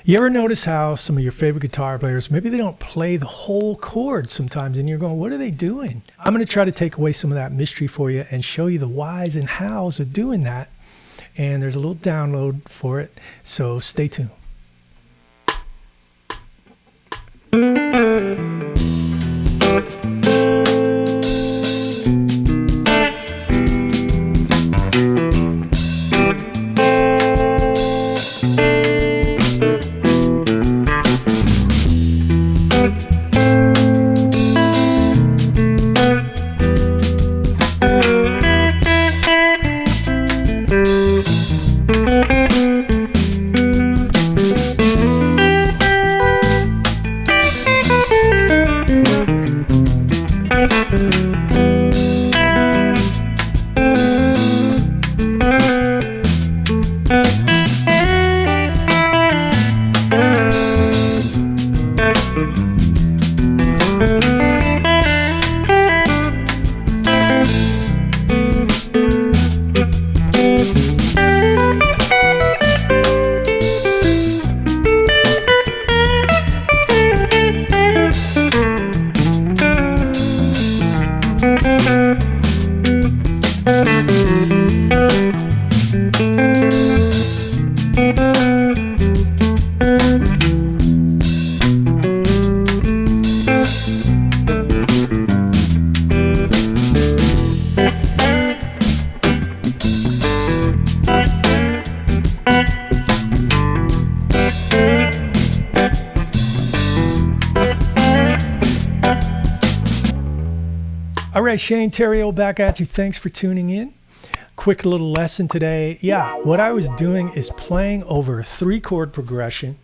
You ever notice how some of your favorite guitar players, maybe they don't play the whole chord sometimes, and you're going, what are they doing? I'm going to try to take away some of that mystery for you and show you the whys and hows of doing that. And there's a little download for it, so stay tuned. All right, Shane Terrio back at you. Thanks for tuning in. Quick little lesson today. Yeah, what I was doing is playing over a 3-chord progression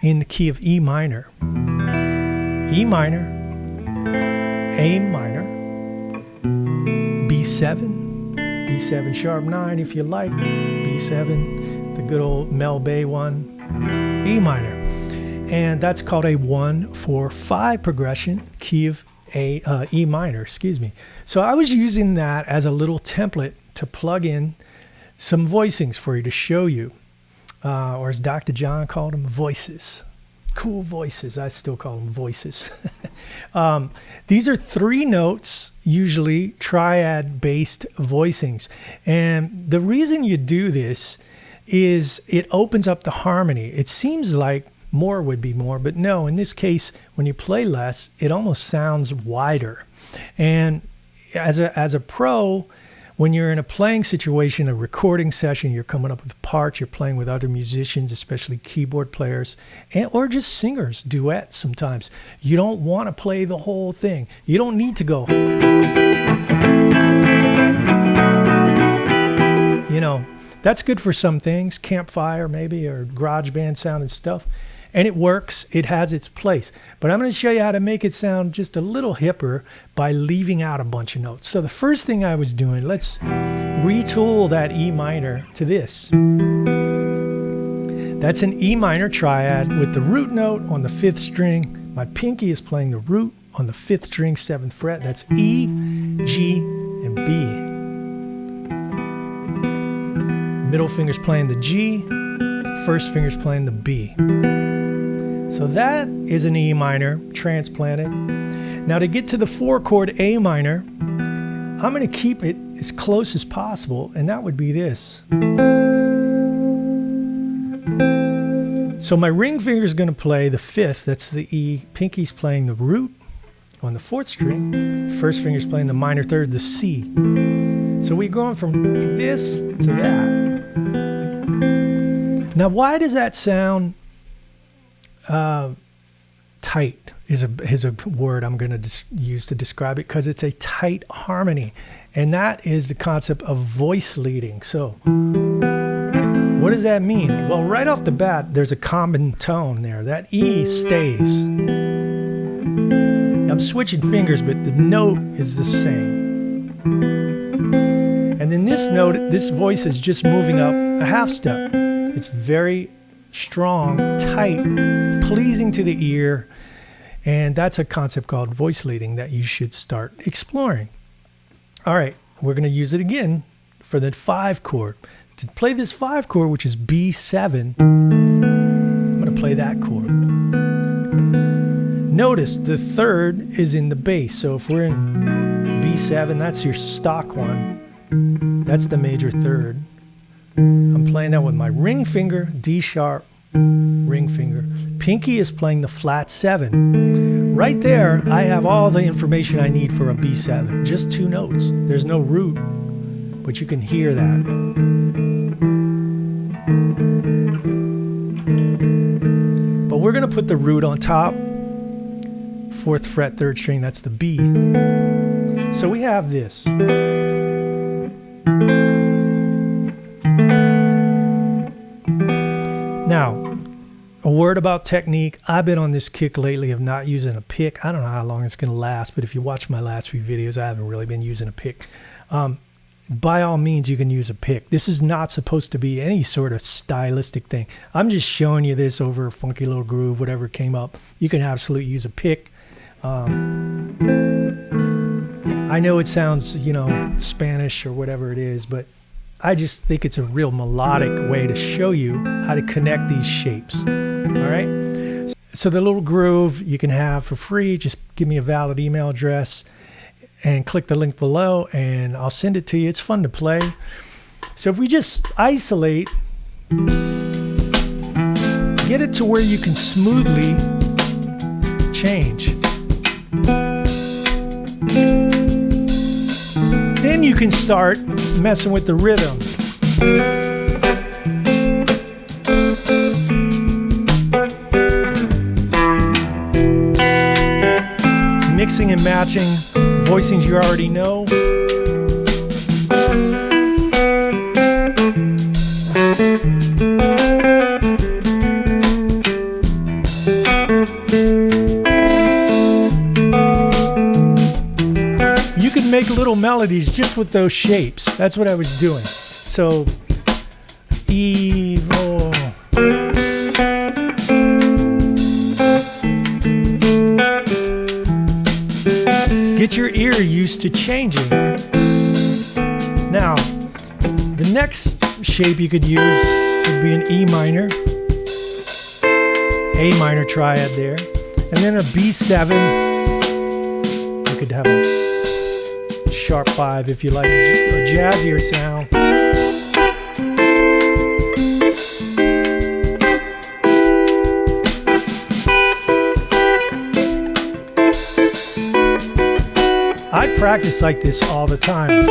in the key of E minor. E minor, A minor, B7, B7 sharp 9 if you like, B7, the good old Mel Bay one, E minor. And that's called a 1-4-5 progression, key of E minor, excuse me. So I was using that as a little template to plug in some voicings for you to show you, or as Dr. John called them, voices. Cool voices. I still call them voices. These are 3 notes, usually triad-based voicings. And the reason you do this is it opens up the harmony. It seems like more would be more, but no, in this case, when you play less, it almost sounds wider. And as a pro, when you're in a playing situation, a recording session, you're coming up with parts, you're playing with other musicians, especially keyboard players, or just singers, duets sometimes. You don't want to play the whole thing. You don't need to go, you know, that's good for some things, campfire maybe, or garage band sound and stuff. And it works, it has its place. But I'm going to show you how to make it sound just a little hipper by leaving out a bunch of notes. So the first thing I was doing, let's retool that E minor to this. That's an E minor triad with the root note on the 5th string. My pinky is playing the root on the 5th string, 7th fret. That's E, G, and B. Middle finger's playing the G, first finger's playing the B. So that is an E minor transplanted. Now to get to the 4-chord A minor, I'm going to keep it as close as possible, and that would be this. So my ring finger is going to play the 5th, that's the E. Pinky's playing the root on the 4th string. First finger's playing the minor 3rd, the C. So we're going from this to that. Now why does that sound tight is a word I'm going to use to describe it, because it's a tight harmony, and that is the concept of voice leading. So what does that mean? Well, right off the bat, there's a common tone there. That E stays. I'm switching fingers, but the note is the same. And then this note, this voice is just moving up a half step. It's very strong, tight, pleasing to the ear, and that's a concept called voice leading that you should start exploring. All right, we're going to use it again for the 5 chord. To play this 5 chord, which is B7, I'm going play that chord. Notice the third is in the bass. So if we're in B7, that's your stock one. That's the major third. I'm playing that with my ring finger, D sharp, ring finger. Pinky is playing the flat 7. Right there, I have all the information I need for a B7. Just 2 notes. There's no root, but you can hear that. But we're going to put the root on top. 4th fret, 3rd string, that's the B. So we have this. Now, a word about technique. I've been on this kick lately of not using a pick. I don't know how long it's going to last, but if you watch my last few videos, I haven't really been using a pick. By all means, you can use a pick. This is not supposed to be any sort of stylistic thing. I'm just showing you this over a funky little groove, whatever came up. You can absolutely use a pick. I know it sounds, you know, Spanish or whatever it is, but I just think it's a real melodic way to show you how to connect these shapes. All right. So the little groove you can have for free. Just give me a valid email address and click the link below and I'll send it to you. It's fun to play. So if we just isolate, get it to where you can smoothly change. Then you can start messing with the rhythm. Mixing and matching voicings you already know. You can make little melodies just with those shapes. That's what I was doing. So, evil. Get your ear used to changing. Now, the next shape you could use would be an E minor, A minor triad there, and then a B7. You could have a sharp 5 if you like a jazzier sound. I practice like this all the time.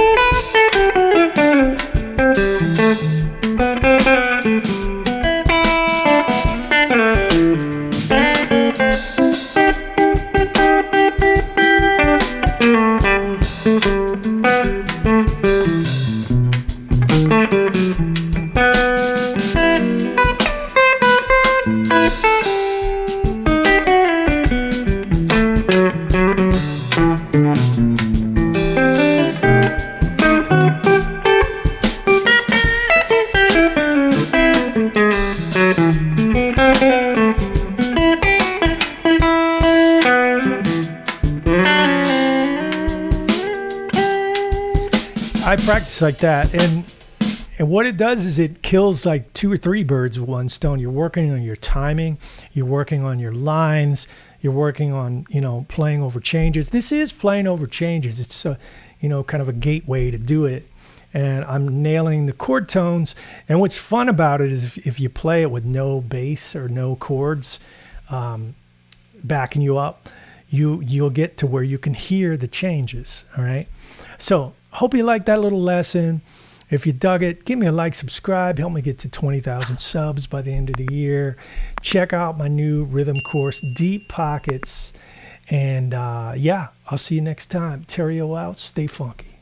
I practice like that, and what it does is it kills like 2 or 3 birds with one stone. You're working on your timing, you're working on your lines, you're working on, you know, playing over changes. This is playing over changes. It's a, you know, kind of a gateway to do it, and I'm nailing the chord tones. And what's fun about it is if you play it with no bass or no chords backing you up, you'll get to where you can hear the changes. All right, so hope you liked that little lesson. If you dug it, give me a like, subscribe, help me get to 20,000 subs by the end of the year. Check out my new rhythm course, Deep Pockets. And yeah, I'll see you next time. Terrio out, stay funky.